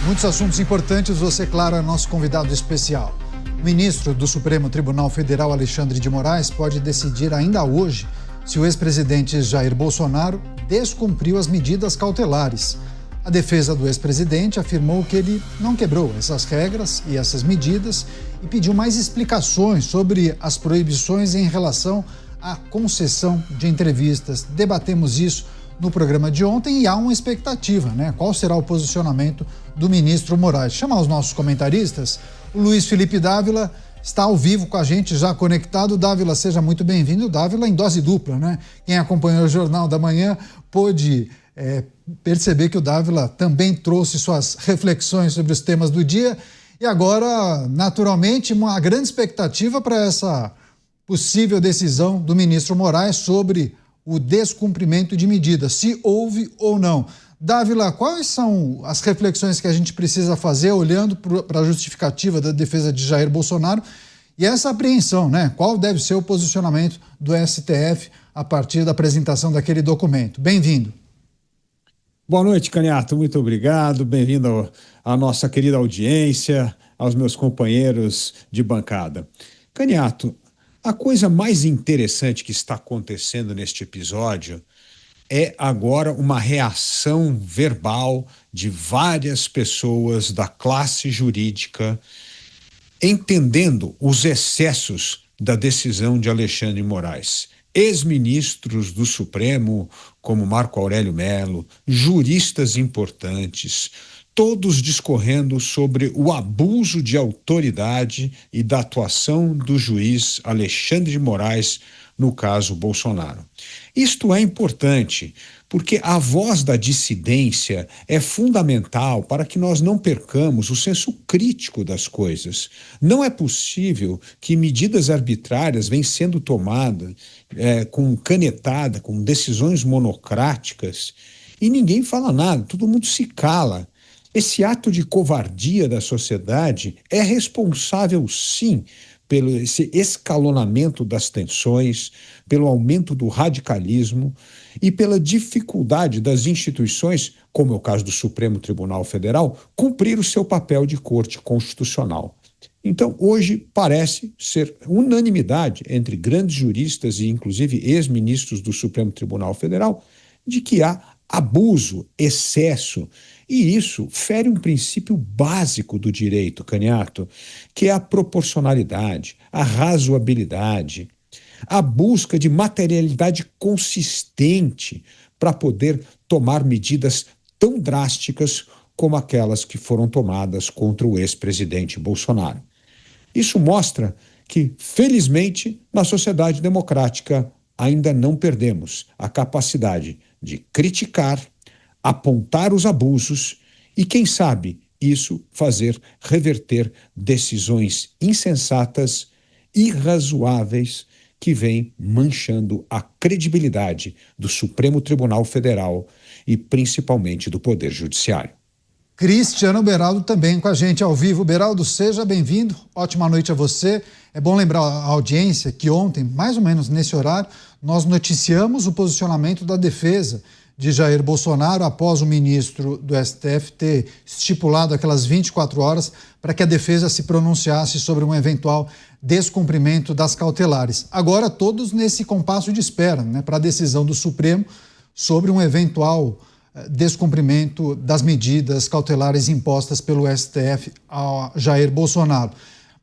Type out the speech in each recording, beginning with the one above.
Muitos assuntos importantes, você, claro, é nosso convidado especial. O ministro do Supremo Tribunal Federal, Alexandre de Moraes, pode decidir ainda hoje se o ex-presidente Jair Bolsonaro descumpriu as medidas cautelares. A defesa do ex-presidente afirmou que ele não quebrou essas regras e essas medidas e pediu mais explicações sobre as proibições em relação à concessão de entrevistas. Debatemos isso no programa de ontem e há uma expectativa, né? Qual será o posicionamento do ministro Moraes? Chamar os nossos comentaristas. O Luiz Felipe Dávila está ao vivo com a gente, já conectado. Dávila, seja muito bem-vindo. Dávila em dose dupla, né? Quem acompanhou o Jornal da Manhã pôde perceber que o Dávila também trouxe suas reflexões sobre os temas do dia. E agora, naturalmente, uma grande expectativa para essa possível decisão do ministro Moraes sobre o descumprimento de medidas, se houve ou não. Dávila, quais são as reflexões que a gente precisa fazer olhando para a justificativa da defesa de Jair Bolsonaro e essa apreensão, né? Qual deve ser o posicionamento do STF a partir da apresentação daquele documento? Bem-vindo. Boa noite, Caniato. Muito obrigado. Bem-vindo à nossa querida audiência, aos meus companheiros de bancada. Caniato, a coisa mais interessante que está acontecendo neste episódio é agora uma reação verbal de várias pessoas da classe jurídica entendendo os excessos da decisão de Alexandre de Moraes. Ex-ministros do Supremo, como Marco Aurélio Mello, juristas importantes, todos discorrendo sobre o abuso de autoridade e da atuação do juiz Alexandre de Moraes no caso Bolsonaro. Isto é importante, porque a voz da dissidência é fundamental para que nós não percamos o senso crítico das coisas. Não é possível que medidas arbitrárias venham sendo tomadas com canetada, com decisões monocráticas, e ninguém fala nada, todo mundo se cala. Esse ato de covardia da sociedade é responsável, sim, pelo esse escalonamento das tensões, pelo aumento do radicalismo e pela dificuldade das instituições, como é o caso do Supremo Tribunal Federal, cumprir o seu papel de corte constitucional. Então, hoje parece ser unanimidade entre grandes juristas e, inclusive, ex-ministros do Supremo Tribunal Federal, de que há abuso, excesso, e isso fere um princípio básico do direito, Caniato, que é a proporcionalidade, a razoabilidade, a busca de materialidade consistente para poder tomar medidas tão drásticas como aquelas que foram tomadas contra o ex-presidente Bolsonaro. Isso mostra que, felizmente, na sociedade democrática ainda não perdemos a capacidade de criticar, apontar os abusos e, quem sabe, isso fazer reverter decisões insensatas, irrazoáveis, que vêm manchando a credibilidade do Supremo Tribunal Federal e principalmente do Poder Judiciário. Cristiano Beraldo também com a gente ao vivo. Beraldo, seja bem-vindo, ótima noite a você. É bom lembrar a audiência que ontem, mais ou menos nesse horário, nós noticiamos o posicionamento da defesa de Jair Bolsonaro após o ministro do STF ter estipulado aquelas 24 horas para que a defesa se pronunciasse sobre um eventual descumprimento das cautelares. Agora todos nesse compasso de espera, né, para a decisão do Supremo sobre um eventual descumprimento das medidas cautelares impostas pelo STF a Jair Bolsonaro.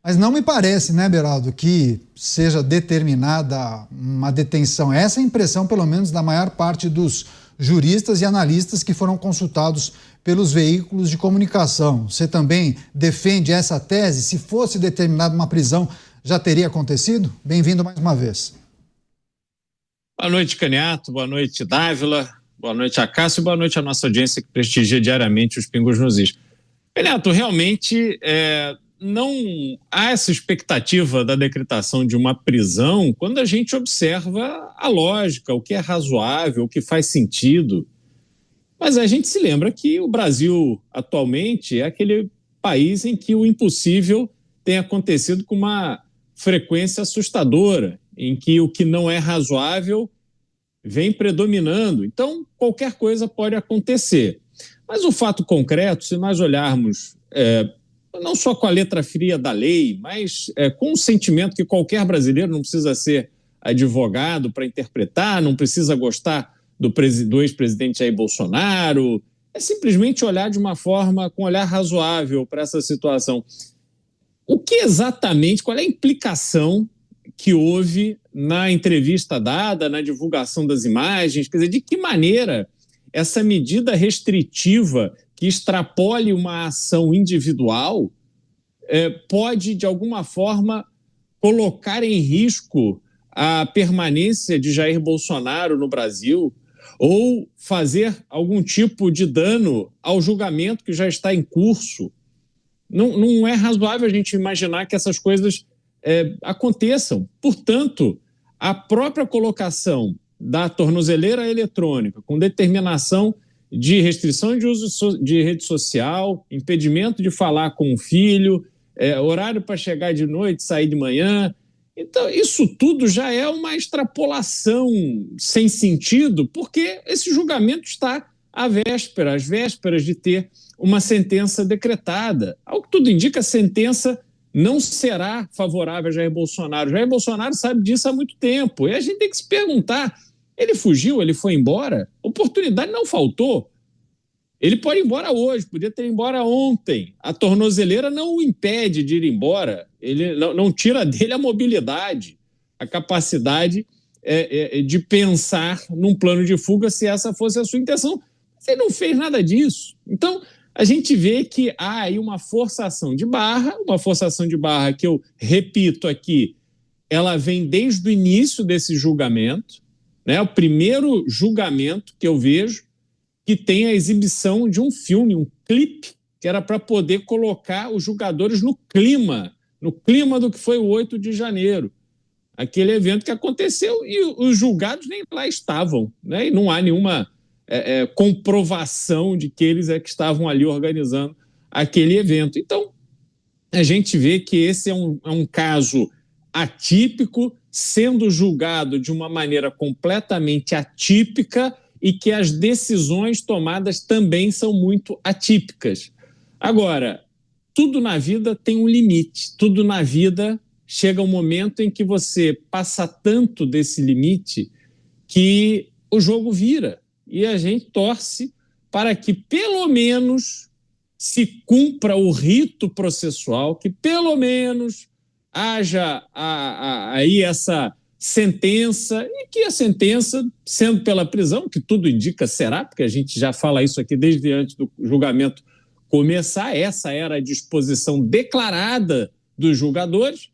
Mas não me parece, né, Beraldo, que seja determinada uma detenção. Essa é a impressão, pelo menos, da maior parte dos juristas e analistas que foram consultados pelos veículos de comunicação. Você também defende essa tese? Se fosse determinada uma prisão, já teria acontecido? Bem-vindo mais uma vez. Boa noite, Caniato. Boa noite, Dávila. Boa noite a Cássio. Boa noite à nossa audiência que prestigia diariamente os Pingos nos Is. Caniato, realmente não há essa expectativa da decretação de uma prisão quando a gente observa a lógica, o que é razoável, o que faz sentido. Mas a gente se lembra que o Brasil atualmente é aquele país em que o impossível tem acontecido com uma frequência assustadora, em que o que não é razoável vem predominando. Então, qualquer coisa pode acontecer. Mas o fato concreto, se nós olharmos não só com a letra fria da lei, mas com o sentimento que qualquer brasileiro não precisa ser advogado para interpretar, não precisa gostar do ex-presidente Jair Bolsonaro, é simplesmente olhar de uma forma, com um olhar razoável para essa situação. O que exatamente, qual é a implicação que houve na entrevista dada, na divulgação das imagens? Quer dizer, de que maneira essa medida restritiva que extrapole uma ação individual pode, de alguma forma, colocar em risco a permanência de Jair Bolsonaro no Brasil ou fazer algum tipo de dano ao julgamento que já está em curso? Não é razoável a gente imaginar que essas coisas aconteçam. Portanto, a própria colocação da tornozeleira eletrônica com determinação de restrição de uso de rede social, impedimento de falar com o filho, horário para chegar de noite, sair de manhã. Então, isso tudo já é uma extrapolação sem sentido, porque esse julgamento está às vésperas de ter uma sentença decretada. Ao que tudo indica, a sentença não será favorável a Jair Bolsonaro. Jair Bolsonaro sabe disso há muito tempo. E a gente tem que se perguntar, ele fugiu, ele foi embora? Oportunidade não faltou. Ele pode ir embora hoje, podia ter ido embora ontem. A tornozeleira não o impede de ir embora, ele não tira dele a mobilidade, a capacidade de pensar num plano de fuga, se essa fosse a sua intenção. Mas ele não fez nada disso. Então, a gente vê que há aí uma forçação de barra que eu repito aqui, ela vem desde o início desse julgamento, né? O primeiro julgamento que eu vejo que tem a exibição de um filme, um clipe, que era para poder colocar os julgadores no clima do que foi o 8 de janeiro, aquele evento que aconteceu e os julgados nem lá estavam, né? E não há nenhuma comprovação de que eles que estavam ali organizando aquele evento. Então, a gente vê que esse é um caso atípico, sendo julgado de uma maneira completamente atípica e que as decisões tomadas também são muito atípicas. Agora, tudo na vida tem um limite, tudo na vida chega um momento em que você passa tanto desse limite que o jogo vira. E a gente torce para que, pelo menos, se cumpra o rito processual, que, pelo menos, haja aí essa sentença, e que a sentença, sendo pela prisão, que tudo indica será, porque a gente já fala isso aqui desde antes do julgamento começar, essa era a disposição declarada dos julgadores,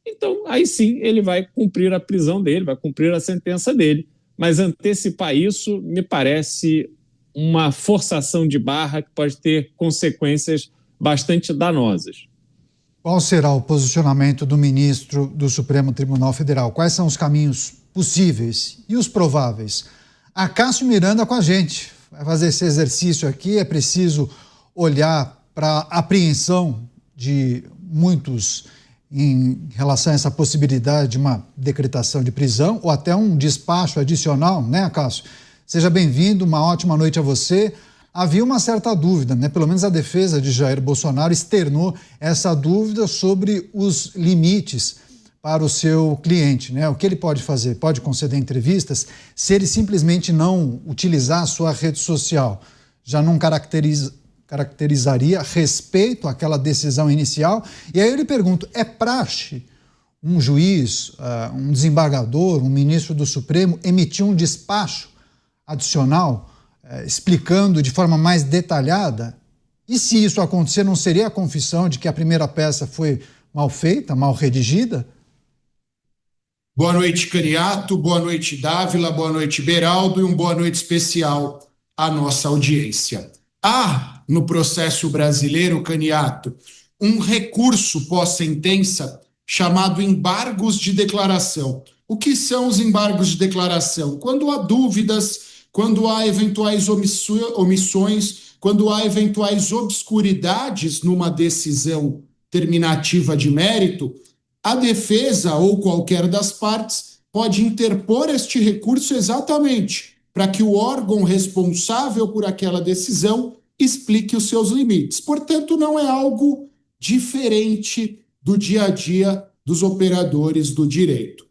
então aí sim ele vai cumprir a prisão dele, vai cumprir a sentença dele. Mas antecipar isso me parece uma forçação de barra que pode ter consequências bastante danosas. Qual será o posicionamento do ministro do Supremo Tribunal Federal? Quais são os caminhos possíveis e os prováveis? Acácio Miranda com a gente. Vai fazer esse exercício aqui. É preciso olhar para a apreensão de muitos em relação a essa possibilidade de uma decretação de prisão ou até um despacho adicional, né, Acácio? Seja bem-vindo, uma ótima noite a você. Havia uma certa dúvida, né? Pelo menos a defesa de Jair Bolsonaro externou essa dúvida sobre os limites para o seu cliente, né? O que ele pode fazer? Pode conceder entrevistas? Se ele simplesmente não utilizar a sua rede social, já não caracterizaria respeito àquela decisão inicial? E aí eu lhe pergunto, é praxe um juiz, um desembargador, um ministro do Supremo emitir um despacho adicional explicando de forma mais detalhada? E se isso acontecer, não seria a confissão de que a primeira peça foi mal feita, mal redigida? Boa noite, Caniato, boa noite, Dávila, boa noite, Beraldo, e boa noite especial à nossa audiência. Há, no processo brasileiro, Caniato, um recurso pós-sentença chamado embargos de declaração. O que são os embargos de declaração? Quando há dúvidas, quando há eventuais omissões, quando há eventuais obscuridades numa decisão terminativa de mérito, a defesa ou qualquer das partes pode interpor este recurso exatamente para que o órgão responsável por aquela decisão explique os seus limites. Portanto, não é algo diferente do dia a dia dos operadores do direito.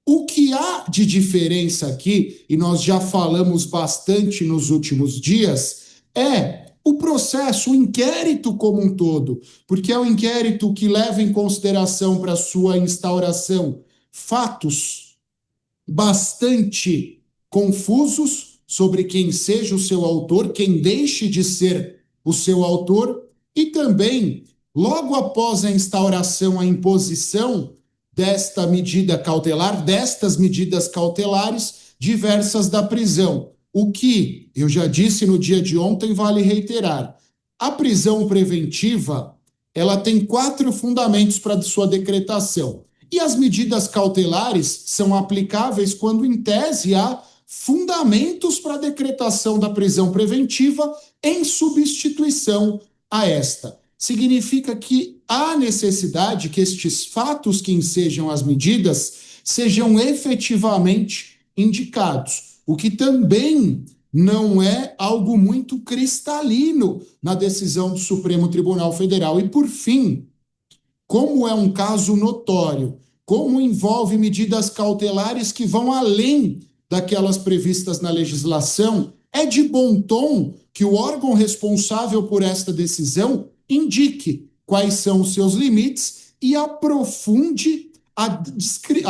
O que há de diferença aqui, e nós já falamos bastante nos últimos dias, é o processo, o inquérito como um todo, porque é o inquérito que leva em consideração para sua instauração fatos bastante confusos sobre quem seja o seu autor, quem deixe de ser o seu autor, e também, logo após a instauração, a imposição desta medida cautelar, destas medidas cautelares, diversas da prisão. O que, eu já disse no dia de ontem, vale reiterar. A prisão preventiva, ela tem 4 fundamentos para sua decretação. E as medidas cautelares são aplicáveis quando, em tese, há fundamentos para a decretação da prisão preventiva em substituição a esta. Significa que há necessidade que estes fatos que ensejam as medidas sejam efetivamente indicados, o que também não é algo muito cristalino na decisão do Supremo Tribunal Federal. E, por fim, como é um caso notório, como envolve medidas cautelares que vão além daquelas previstas na legislação, é de bom tom que o órgão responsável por esta decisão indique quais são os seus limites e aprofunde a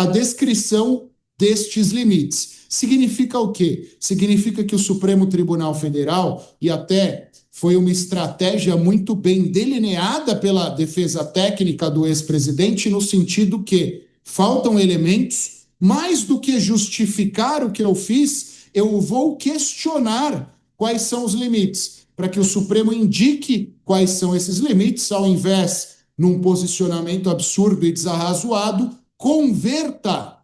descrição destes limites. Significa o quê? Significa que o Supremo Tribunal Federal, e até foi uma estratégia muito bem delineada pela defesa técnica do ex-presidente, no sentido que faltam elementos, mais do que justificar o que eu fiz, eu vou questionar quais são os limites, para que o Supremo indique quais são esses limites, ao invés, num posicionamento absurdo e desarrazoado, converta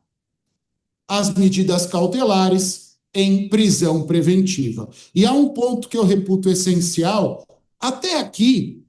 as medidas cautelares em prisão preventiva. E há um ponto que eu reputo essencial. Até aqui,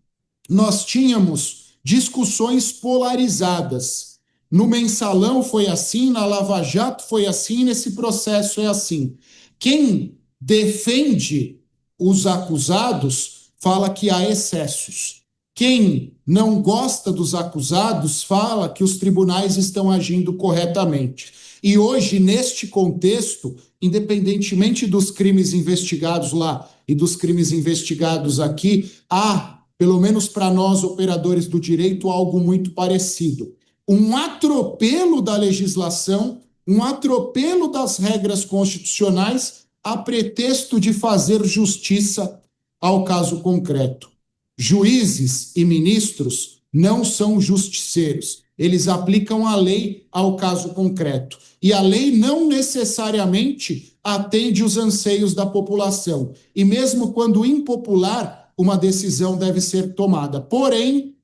nós tínhamos discussões polarizadas. No Mensalão foi assim, na Lava Jato foi assim, nesse processo é assim. Quem defende os acusados fala que há excessos. Quem não gosta dos acusados fala que os tribunais estão agindo corretamente. E hoje, neste contexto, independentemente dos crimes investigados lá e dos crimes investigados aqui, há, pelo menos para nós, operadores do direito, algo muito parecido. Um atropelo da legislação, um atropelo das regras constitucionais a pretexto de fazer justiça ao caso concreto. Juízes e ministros não são justiceiros. Eles aplicam a lei ao caso concreto. E a lei não necessariamente atende os anseios da população. E mesmo quando impopular, uma decisão deve ser tomada. Porém,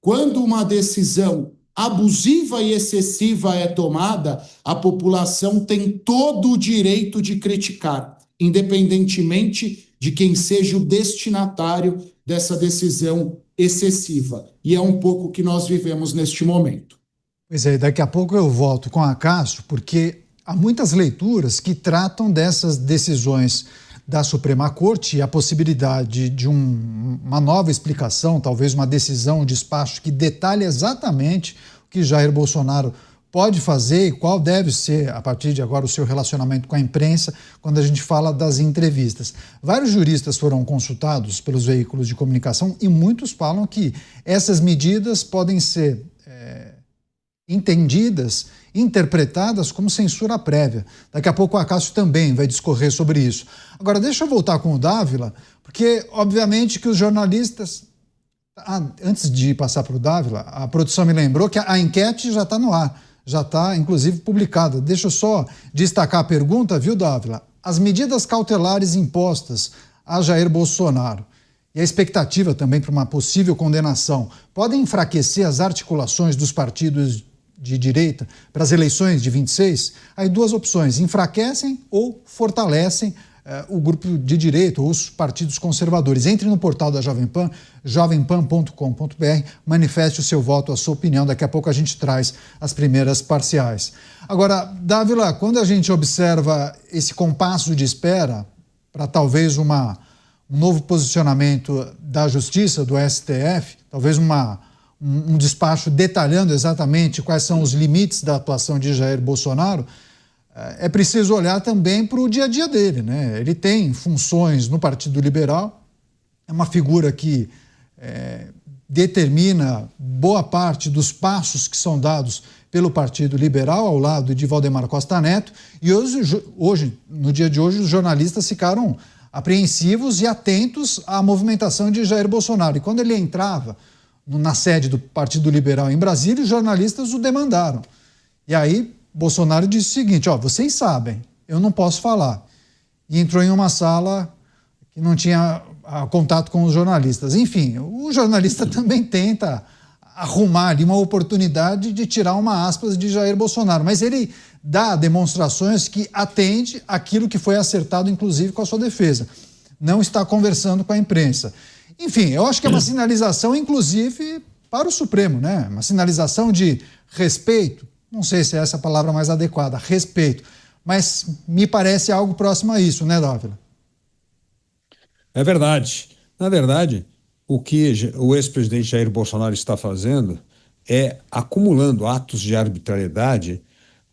quando uma decisão abusiva e excessiva é tomada, a população tem todo o direito de criticar, independentemente de quem seja o destinatário dessa decisão excessiva. E é um pouco o que nós vivemos neste momento. Pois é, daqui a pouco eu volto com a Cássio, porque há muitas leituras que tratam dessas decisões da Suprema Corte e a possibilidade de uma nova explicação, talvez uma decisão, um despacho que detalhe exatamente o que Jair Bolsonaro pode fazer e qual deve ser, a partir de agora, o seu relacionamento com a imprensa quando a gente fala das entrevistas. Vários juristas foram consultados pelos veículos de comunicação e muitos falam que essas medidas podem ser entendidas, interpretadas como censura prévia. Daqui a pouco a Cássio também vai discorrer sobre isso. Agora, deixa eu voltar com o Dávila, porque, obviamente, que os jornalistas... antes de passar para o Dávila, a produção me lembrou que a enquete já está no ar, já está, inclusive, publicada. Deixa eu só destacar a pergunta, viu, Dávila? As medidas cautelares impostas a Jair Bolsonaro e a expectativa também para uma possível condenação podem enfraquecer as articulações dos partidos de direita para as eleições de 26? Aí duas opções: enfraquecem ou fortalecem o grupo de direita ou os partidos conservadores. Entre no portal da Jovem Pan, jovempan.com.br, manifeste o seu voto, a sua opinião. Daqui a pouco a gente traz as primeiras parciais. Agora, Dávila, quando a gente observa esse compasso de espera para talvez uma um novo posicionamento da Justiça, do STF, talvez um despacho detalhando exatamente quais são os limites da atuação de Jair Bolsonaro, é preciso olhar também para o dia a dia dele, né? Ele tem funções no Partido Liberal, é uma figura que determina boa parte dos passos que são dados pelo Partido Liberal ao lado de Valdemar Costa Neto, e hoje, no dia de hoje, os jornalistas ficaram apreensivos e atentos à movimentação de Jair Bolsonaro. E quando ele entrava na sede do Partido Liberal em Brasília, os jornalistas o demandaram. E aí Bolsonaro disse o seguinte: vocês sabem, eu não posso falar. E entrou em uma sala que não tinha contato com os jornalistas. Enfim, o jornalista também tenta arrumar ali uma oportunidade de tirar uma aspas de Jair Bolsonaro, mas ele dá demonstrações que atende aquilo que foi acertado, inclusive, com a sua defesa. Não está conversando com a imprensa. Enfim, eu acho que é uma sinalização, inclusive, para o Supremo, né? Uma sinalização de respeito, não sei se é essa a palavra mais adequada, respeito, mas me parece algo próximo a isso, né, Dávila? É verdade. Na verdade, o que o ex-presidente Jair Bolsonaro está fazendo é acumulando atos de arbitrariedade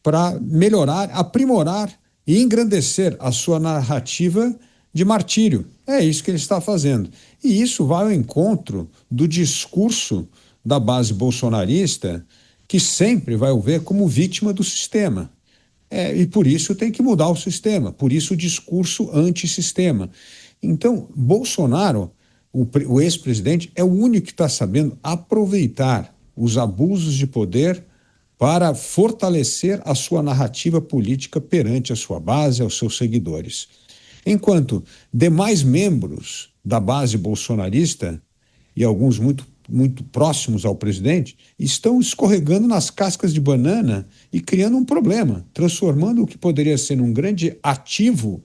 para melhorar, aprimorar e engrandecer a sua narrativa de martírio. É isso que ele está fazendo. E isso vai ao encontro do discurso da base bolsonarista, que sempre vai o ver como vítima do sistema. E por isso tem que mudar o sistema, por isso o discurso antissistema. Então, Bolsonaro, o ex-presidente, é o único que está sabendo aproveitar os abusos de poder para fortalecer a sua narrativa política perante a sua base, aos seus seguidores. Enquanto demais membros da base bolsonarista, e alguns muito próximos ao presidente, estão escorregando nas cascas de banana e criando um problema, transformando o que poderia ser um grande ativo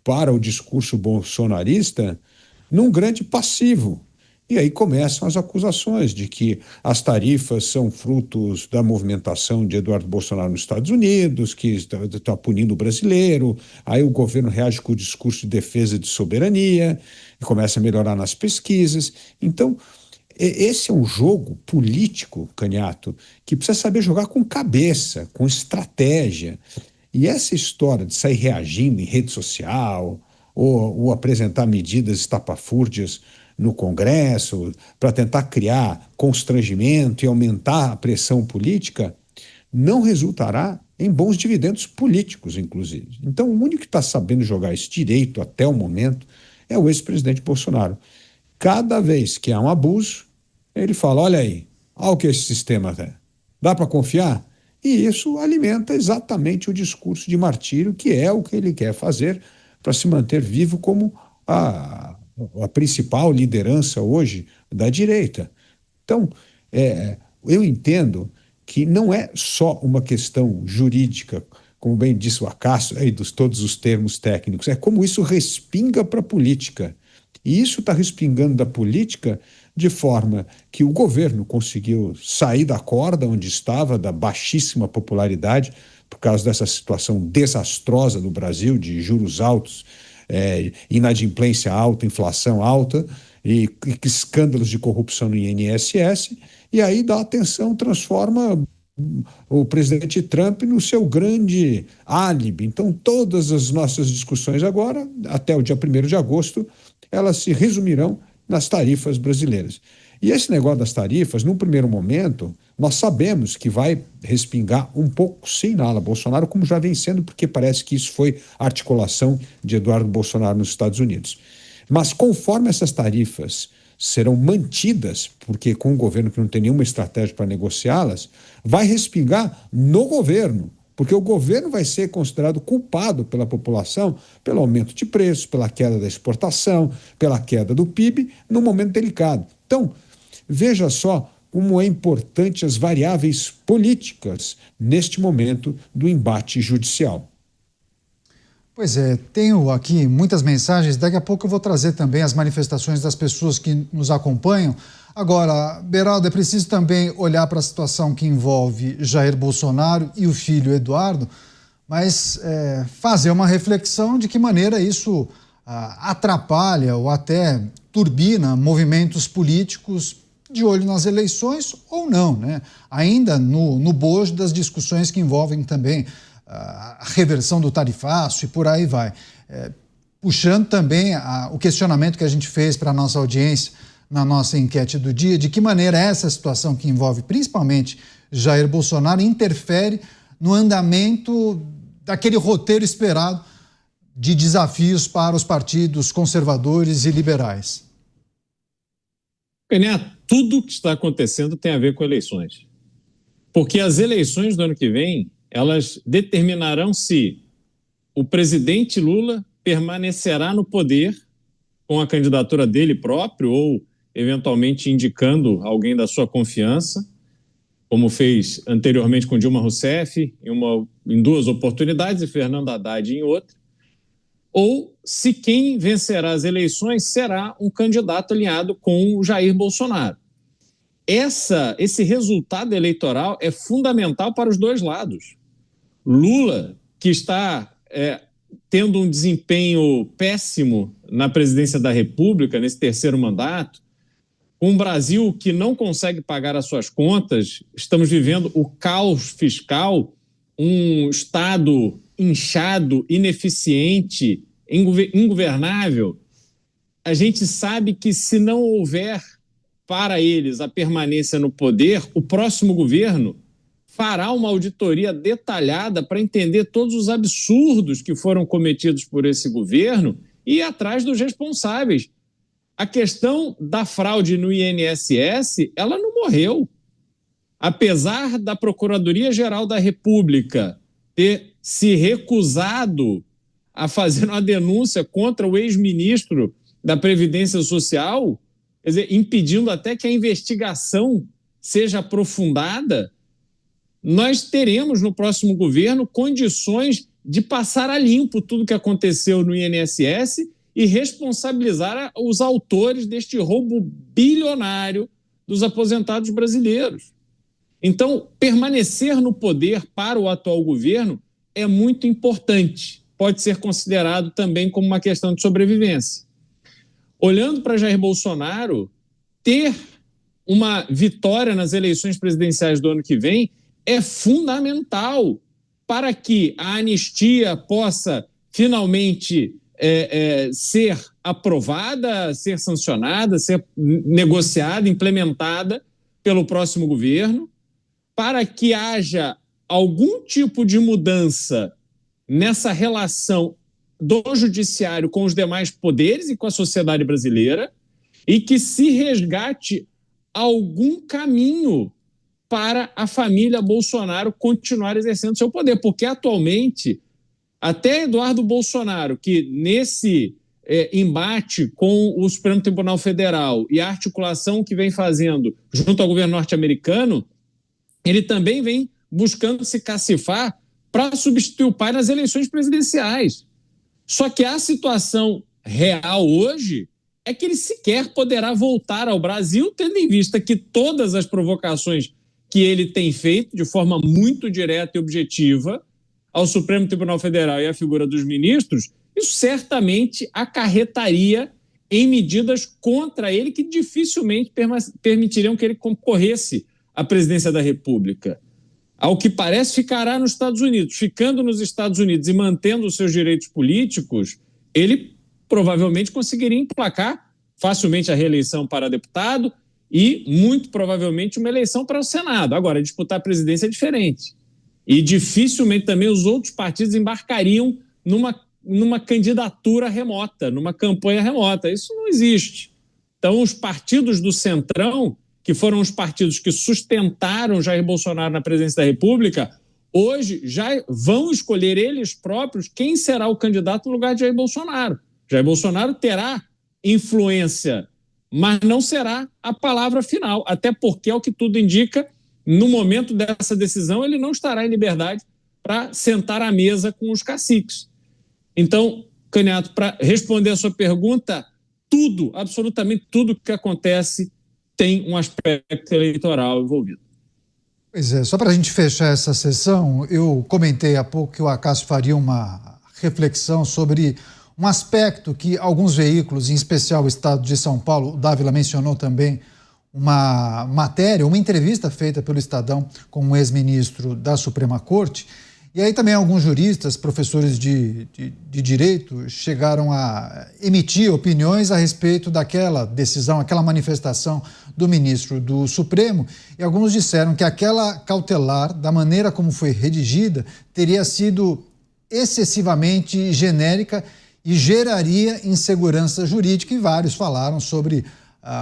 para o discurso bolsonarista num grande passivo. E aí começam as acusações de que as tarifas são frutos da movimentação de Eduardo Bolsonaro nos Estados Unidos, que está punindo o brasileiro. Aí o governo reage com o discurso de defesa de soberania e começa a melhorar nas pesquisas. Então, esse é um jogo político, Caniato, que precisa saber jogar com cabeça, com estratégia. E essa história de sair reagindo em rede social ou apresentar medidas estapafúrdias no Congresso para tentar criar constrangimento e aumentar a pressão política não resultará em bons dividendos políticos, inclusive. Então, o único que está sabendo jogar esse direito até o momento é o ex-presidente Bolsonaro. Cada vez que há um abuso, ele fala: olha aí, olha o que esse sistema é. Dá para confiar? E isso alimenta exatamente o discurso de martírio, que é o que ele quer fazer para se manter vivo como a principal liderança hoje da direita. Então, eu entendo que não é só uma questão jurídica, como bem disse o Acácio, aí dos todos os termos técnicos, é como isso respinga para a política. E isso está respingando da política de forma que o governo conseguiu sair da corda onde estava, da baixíssima popularidade, por causa dessa situação desastrosa do Brasil, de juros altos, inadimplência alta, inflação alta e escândalos de corrupção no INSS, e aí dá atenção, transforma o presidente Trump no seu grande álibi. Então, todas as nossas discussões agora, até o dia 1º de agosto, elas se resumirão nas tarifas brasileiras. E esse negócio das tarifas, num primeiro momento, nós sabemos que vai respingar um pouco, sim, na ala Bolsonaro, como já vem sendo, porque parece que isso foi articulação de Eduardo Bolsonaro nos Estados Unidos. Mas conforme essas tarifas serão mantidas, porque com um governo que não tem nenhuma estratégia para negociá-las, vai respingar no governo, porque o governo vai ser considerado culpado pela população pelo aumento de preços, pela queda da exportação, pela queda do PIB, num momento delicado. Então, veja só como é importante as variáveis políticas neste momento do embate judicial. Pois é, tenho aqui muitas mensagens, daqui a pouco eu vou trazer também as manifestações das pessoas que nos acompanham. Agora, Beraldo, é preciso também olhar para a situação que envolve Jair Bolsonaro e o filho Eduardo, mas fazer uma reflexão de que maneira isso atrapalha ou até turbina movimentos políticos de olho nas eleições ou não, né? Ainda no bojo das discussões que envolvem também a reversão do tarifaço e por aí vai. Puxando também o questionamento que a gente fez para a nossa audiência na nossa enquete do dia, de que maneira essa situação que envolve principalmente Jair Bolsonaro interfere no andamento daquele roteiro esperado de desafios para os partidos conservadores e liberais. Neto, tudo que está acontecendo tem a ver com eleições. Porque as eleições do ano que vem, elas determinarão se o presidente Lula permanecerá no poder com a candidatura dele próprio ou, eventualmente, indicando alguém da sua confiança, como fez anteriormente com Dilma Rousseff em duas oportunidades e Fernando Haddad em outra, ou se quem vencerá as eleições será um candidato alinhado com o Jair Bolsonaro. Esse resultado eleitoral é fundamental para os dois lados. Lula, que está tendo um desempenho péssimo na presidência da República, nesse terceiro mandato, um Brasil que não consegue pagar as suas contas, estamos vivendo o caos fiscal, um Estado inchado, ineficiente, ingovernável. A gente sabe que se não houver para eles a permanência no poder, o próximo governo fará uma auditoria detalhada para entender todos os absurdos que foram cometidos por esse governo e ir atrás dos responsáveis. A questão da fraude no INSS, ela não morreu. Apesar da Procuradoria-Geral da República ter se recusado a fazer uma denúncia contra o ex-ministro da Previdência Social, quer dizer, impedindo até que a investigação seja aprofundada, nós teremos no próximo governo condições de passar a limpo tudo que aconteceu no INSS e responsabilizar os autores deste roubo bilionário dos aposentados brasileiros. Então, permanecer no poder para o atual governo é muito importante. Pode ser considerado também como uma questão de sobrevivência. Olhando para Jair Bolsonaro, ter uma vitória nas eleições presidenciais do ano que vem é fundamental para que a anistia possa finalmente ser aprovada, ser sancionada, ser negociada, implementada pelo próximo governo, para que haja algum tipo de mudança nessa relação do judiciário com os demais poderes e com a sociedade brasileira e que se resgate algum caminho para a família Bolsonaro continuar exercendo seu poder, porque atualmente até Eduardo Bolsonaro, que nesse embate com o Supremo Tribunal Federal e a articulação que vem fazendo junto ao governo norte-americano, ele também vem buscando se cacifar para substituir o pai nas eleições presidenciais. Só que a situação real hoje é que ele sequer poderá voltar ao Brasil, tendo em vista que todas as provocações que ele tem feito de forma muito direta e objetiva ao Supremo Tribunal Federal e à figura dos ministros, isso certamente acarretaria em medidas contra ele que dificilmente permitiriam que ele concorresse à presidência da República. Ao que parece, ficará nos Estados Unidos. Ficando nos Estados Unidos e mantendo os seus direitos políticos, ele provavelmente conseguiria emplacar facilmente a reeleição para deputado e, muito provavelmente, uma eleição para o Senado. Agora, disputar a presidência é diferente. E dificilmente também os outros partidos embarcariam numa candidatura remota, numa campanha remota. Isso não existe. Então, os partidos do Centrão, que foram os partidos que sustentaram Jair Bolsonaro na presidência da República, hoje já vão escolher eles próprios quem será o candidato no lugar de Jair Bolsonaro. Jair Bolsonaro terá influência, mas não será a palavra final, até porque, ao que tudo indica, no momento dessa decisão, ele não estará em liberdade para sentar à mesa com os caciques. Então, Caniato, para responder a sua pergunta, tudo, absolutamente tudo que acontece tem um aspecto eleitoral envolvido. Pois é, só para a gente fechar essa sessão, eu comentei há pouco que o Acácio faria uma reflexão sobre Um aspecto que alguns veículos, em especial o Estado de São Paulo, o Dávila mencionou também uma matéria, uma entrevista feita pelo Estadão com um ex-ministro da Suprema Corte. E aí também alguns juristas, professores de direito, chegaram a emitir opiniões a respeito daquela decisão, aquela manifestação do ministro do Supremo. E alguns disseram que aquela cautelar, da maneira como foi redigida, teria sido excessivamente genérica e geraria insegurança jurídica. E vários falaram sobre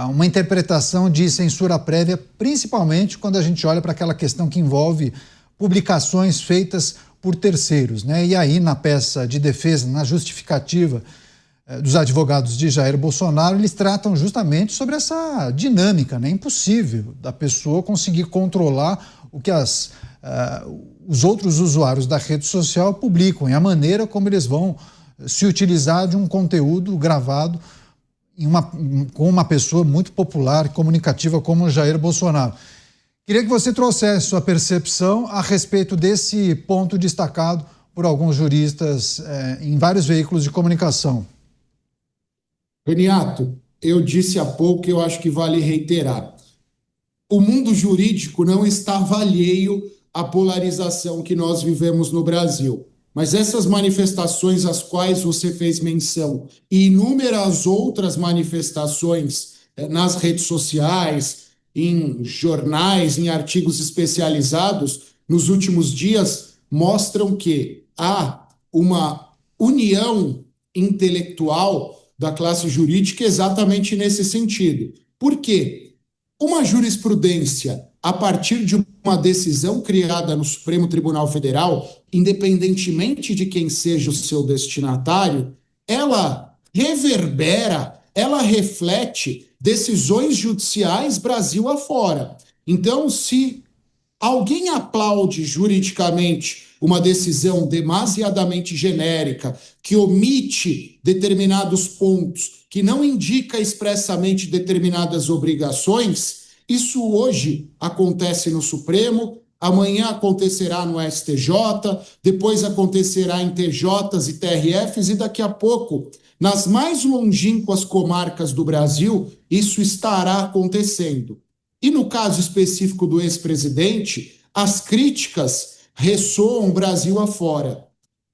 uma interpretação de censura prévia, principalmente quando a gente olha para aquela questão que envolve publicações feitas por terceiros, né? E aí, na peça de defesa, na justificativa dos advogados de Jair Bolsonaro, eles tratam justamente sobre essa dinâmica, né? Impossível da pessoa conseguir controlar o que os outros usuários da rede social publicam e a maneira como eles vão se utilizar de um conteúdo gravado com uma pessoa muito popular e comunicativa como Jair Bolsonaro. Queria que você trouxesse sua percepção a respeito desse ponto destacado por alguns juristas em vários veículos de comunicação. Caniato, eu disse há pouco e eu acho que vale reiterar. O mundo jurídico não estava alheio à polarização que nós vivemos no Brasil. Mas essas manifestações às quais você fez menção e inúmeras outras manifestações nas redes sociais, em jornais, em artigos especializados, nos últimos dias, mostram que há uma união intelectual da classe jurídica exatamente nesse sentido. Por quê? Uma jurisprudência, a partir de uma decisão criada no Supremo Tribunal Federal, independentemente de quem seja o seu destinatário, ela reverbera, ela reflete decisões judiciais Brasil afora. Então, se alguém aplaude juridicamente uma decisão demasiadamente genérica, que omite determinados pontos, que não indica expressamente determinadas obrigações, isso hoje acontece no Supremo, amanhã acontecerá no STJ, depois acontecerá em TJs e TRFs e daqui a pouco, nas mais longínquas comarcas do Brasil, isso estará acontecendo. E no caso específico do ex-presidente, as críticas ressoam Brasil afora.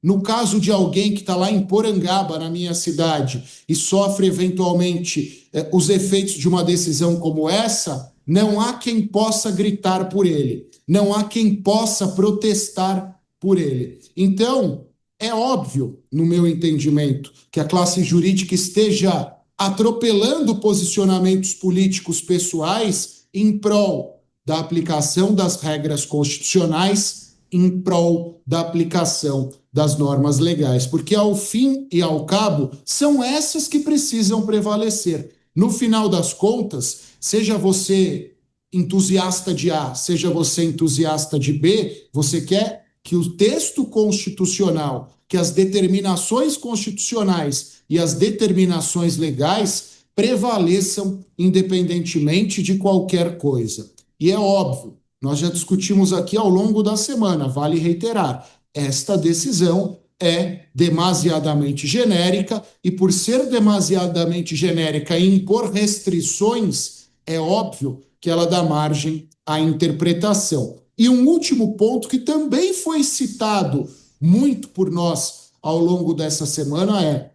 No caso de alguém que está lá em Porangaba, na minha cidade, e sofre eventualmente os efeitos de uma decisão como essa, não há quem possa gritar por ele, não há quem possa protestar por ele. Então, é óbvio, no meu entendimento, que a classe jurídica esteja atropelando posicionamentos políticos pessoais em prol da aplicação das regras constitucionais, em prol da aplicação das normas legais, porque ao fim e ao cabo são essas que precisam prevalecer. No final das contas, seja você entusiasta de A, seja você entusiasta de B, você quer que o texto constitucional, que as determinações constitucionais e as determinações legais prevaleçam independentemente de qualquer coisa. E é óbvio, nós já discutimos aqui ao longo da semana, vale reiterar, esta decisão é demasiadamente genérica e por ser demasiadamente genérica e impor restrições, é óbvio que ela dá margem à interpretação. E um último ponto que também foi citado muito por nós ao longo dessa semana é: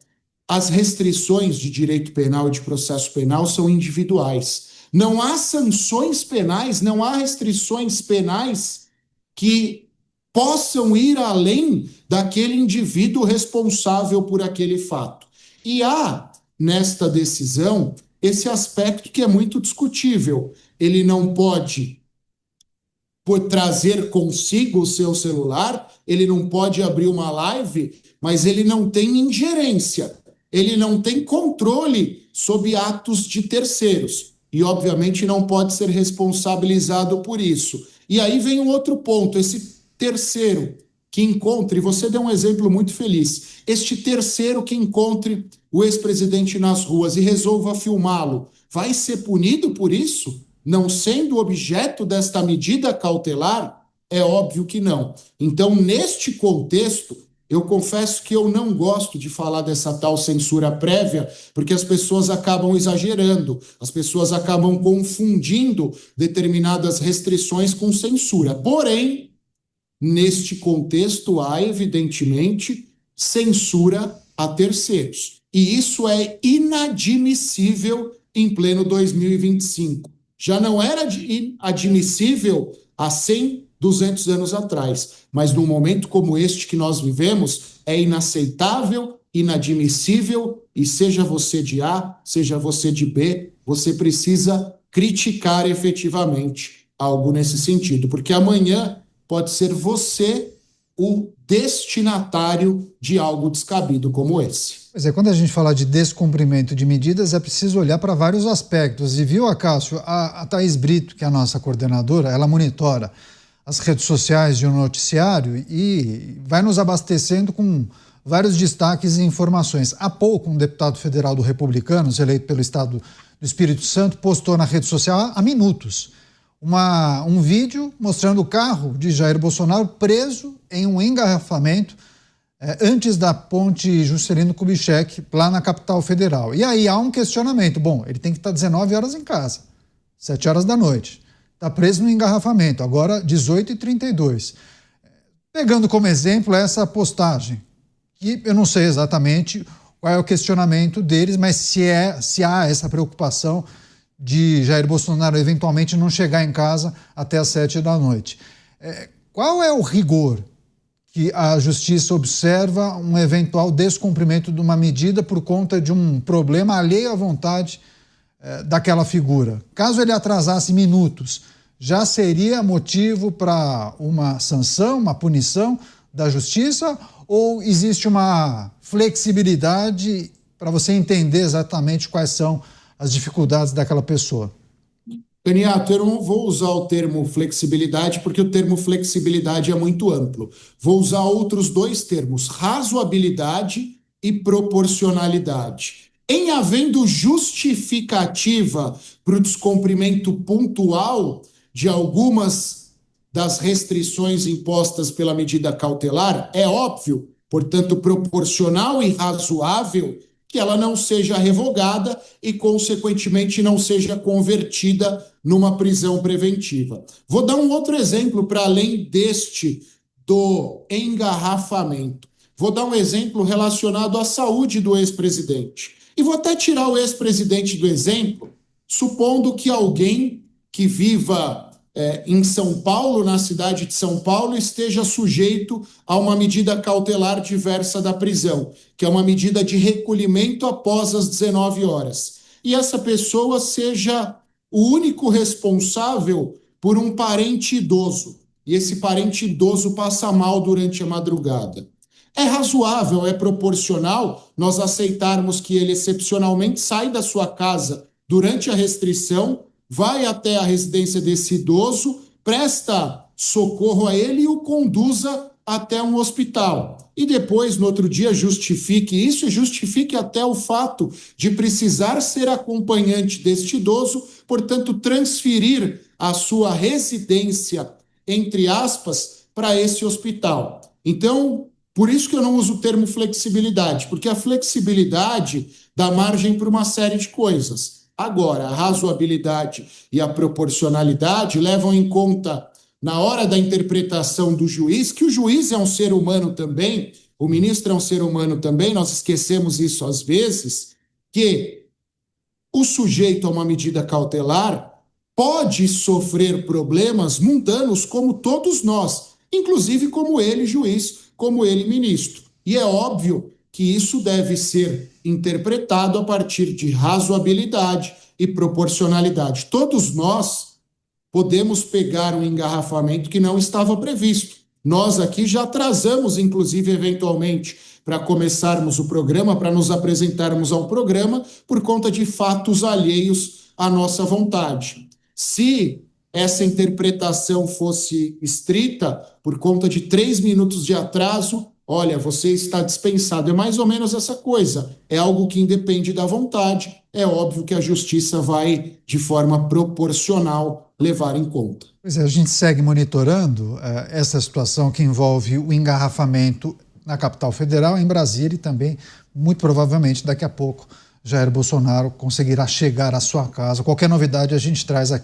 as restrições de direito penal e de processo penal são individuais. Não há sanções penais, não há restrições penais que possam ir além daquele indivíduo responsável por aquele fato. E há, nesta decisão, esse aspecto que é muito discutível. Ele não pode trazer consigo o seu celular, ele não pode abrir uma live, mas ele não tem ingerência, ele não tem controle sobre atos de terceiros e, obviamente, não pode ser responsabilizado por isso. E aí vem um outro ponto, esse terceiro que encontre, você deu um exemplo muito feliz, este terceiro que encontre o ex-presidente nas ruas e resolva filmá-lo, vai ser punido por isso? Não sendo objeto desta medida cautelar? É óbvio que não. Então, neste contexto, Eu confesso que eu não gosto de falar dessa tal censura prévia, porque as pessoas acabam exagerando, as pessoas acabam confundindo determinadas restrições com censura. Porém, neste contexto, há, evidentemente, censura a terceiros. E isso é inadmissível em pleno 2025. Já não era admissível há 100, 200 anos atrás, mas num momento como este que nós vivemos, é inaceitável, inadmissível, e seja você de A, seja você de B, você precisa criticar efetivamente algo nesse sentido, porque amanhã pode ser você o destinatário de algo descabido como esse. Pois é, quando a gente fala de descumprimento de medidas, é preciso olhar para vários aspectos. E viu, Acácio, a Thaís Brito, que é a nossa coordenadora, ela monitora as redes sociais de um noticiário e vai nos abastecendo com vários destaques e informações. Há pouco, um deputado federal do Republicanos, eleito pelo estado do Espírito Santo, postou na rede social há minutos um vídeo mostrando o carro de Jair Bolsonaro preso em um engarrafamento antes da ponte Juscelino Kubitschek, lá na capital federal. E aí há um questionamento. Bom, ele tem que estar 19 horas em casa, 7 horas da noite. Está preso no engarrafamento, agora 18h32. Pegando como exemplo essa postagem, que eu não sei exatamente qual é o questionamento deles, mas se há essa preocupação de Jair Bolsonaro eventualmente não chegar em casa até as 7 da noite. Qual é o rigor que a Justiça observa um eventual descumprimento de uma medida por conta de um problema alheio à vontade daquela figura? Caso ele atrasasse minutos, já seria motivo para uma sanção, uma punição da Justiça? Ou existe uma flexibilidade para você entender exatamente quais são as dificuldades daquela pessoa? Caniato, eu não vou usar o termo flexibilidade, porque o termo flexibilidade é muito amplo. Vou usar outros dois termos, razoabilidade e proporcionalidade. Em havendo justificativa para o descumprimento pontual de algumas das restrições impostas pela medida cautelar, é óbvio, portanto, proporcional e razoável, que ela não seja revogada e, consequentemente, não seja convertida numa prisão preventiva. Vou dar um outro exemplo para além deste do engarrafamento. Vou dar um exemplo relacionado à saúde do ex-presidente. E vou até tirar o ex-presidente do exemplo, supondo que alguém que viva em São Paulo, na cidade de São Paulo, esteja sujeito a uma medida cautelar diversa da prisão, que é uma medida de recolhimento após as 19 horas. E essa pessoa seja o único responsável por um parente idoso, e esse parente idoso passa mal durante a madrugada. É razoável, é proporcional nós aceitarmos que ele excepcionalmente sai da sua casa durante a restrição, vai até a residência desse idoso, presta socorro a ele e o conduza até um hospital. E depois, no outro dia, justifique isso e justifique até o fato de precisar ser acompanhante deste idoso, portanto, transferir a sua residência, entre aspas, para esse hospital. Então, por isso que eu não uso o termo flexibilidade, porque a flexibilidade dá margem para uma série de coisas. Agora, a razoabilidade e a proporcionalidade levam em conta, na hora da interpretação do juiz, que o juiz é um ser humano também, o ministro é um ser humano também, nós esquecemos isso às vezes, que o sujeito a uma medida cautelar pode sofrer problemas mundanos como todos nós, inclusive como ele, juiz, como ele, ministro. E é óbvio que isso deve ser interpretado a partir de razoabilidade e proporcionalidade. Todos nós podemos pegar um engarrafamento que não estava previsto. Nós aqui já atrasamos, inclusive, eventualmente, para começarmos o programa, para nos apresentarmos ao programa, por conta de fatos alheios à nossa vontade. Se essa interpretação fosse estrita, por conta de 3 minutos de atraso, olha, você está dispensado. É mais ou menos essa coisa. É algo que independe da vontade. É óbvio que a justiça vai, de forma proporcional, levar em conta. Pois é, a gente segue monitorando essa situação que envolve o engarrafamento na capital federal, em Brasília, e também, muito provavelmente, daqui a pouco, Jair Bolsonaro conseguirá chegar à sua casa. Qualquer novidade a gente traz aqui.